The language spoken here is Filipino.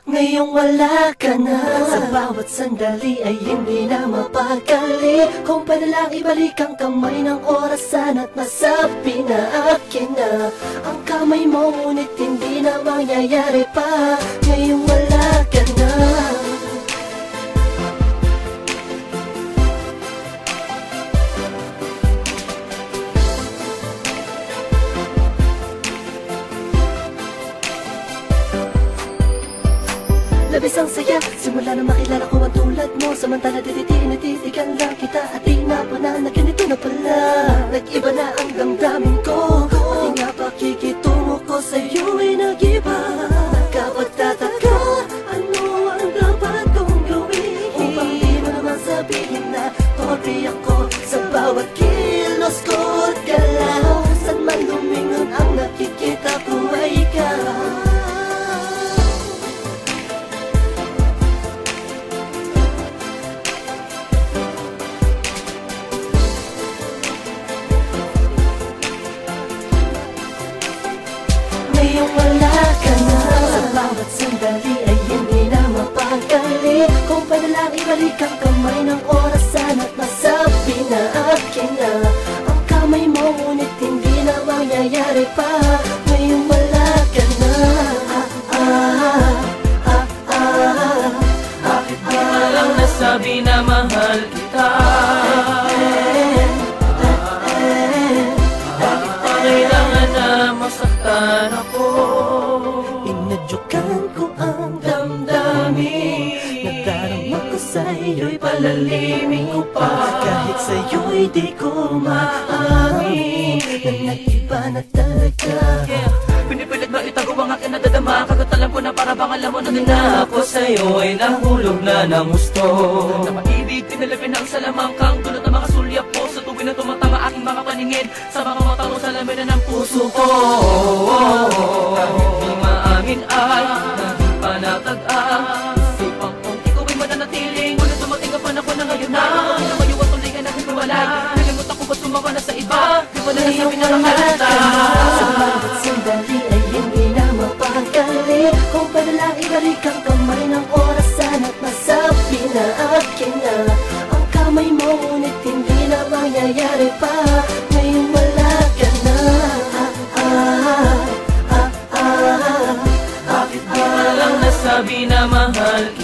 Ngayong wala ka na, sa bawat sandali ay hindi na mapakali. Kung pwede lang ibalik ang kamay ng orasan at masabi na akin na ang kamay mo, ngunit hindi na mangyayari pa. Ngayong wala ka na. Labis ang saya, simula na makilala ko ang tulad mo. Samantala natitigan lang kita at di na pa na ganito na pala. Nag-iba na ang damdamin ko, pati nga pakikitungo ko sa'yo ay nag-iba. Nagkapagtataka, ano ang dapat kong gawin upang di mo naman sabihin na sorry ako sa bawat kilos ko at galaw. Saan man lumingon ang nakikita ko ay ikaw. Ngayong wala ka na, sa bawat sandali ay hindi na mapakali. Kung pwede lang ibalik ang kamay ng orasan at masabi na akin na ang kamay mo, ngunit hindi na mangyayari pa. Ngayong wala ka na. Bakit di ka lang nasabi na mahal kita? Bakit pa kailangan na masaktan ako? Inadyukan ko ang damdamin, nadarama ko sa'yo'y palalimin ko pa. Kahit sa'yo'y di ko maamin na nag-iba na talaga. Pinipilit ba itago ang aking nadadama? Kagat alam ko na para bang alam mo na din na ako sa'yo ay nahulog na ng gusto. Napaibig, tinalapin ang salamangkang dulot na mga sulyap ko. Sa tuwing na tumatama aking mga paningin, sa mga mata mo salamin na ng puso ko. Kahit di maamin ay naging panatag-ang isipang kong ikaw ay mananatiling. Ngunit dumating ang panahon na ngayon na lumayo at tuloy ka natin kumawalay. Nalimutan ko ba't sumawa na sa iba? Di ba na nasabi na mahal kita? Sa bawat sandali ay hindi na mapakali. Kung pwede lang ibalik ang kamay ng orasan at masabi na akin na ang kamay mo, ngunit hindi na mangyayari pa. Ngayong wala ka na. Bakit di ka lang nasabi na mahal kita?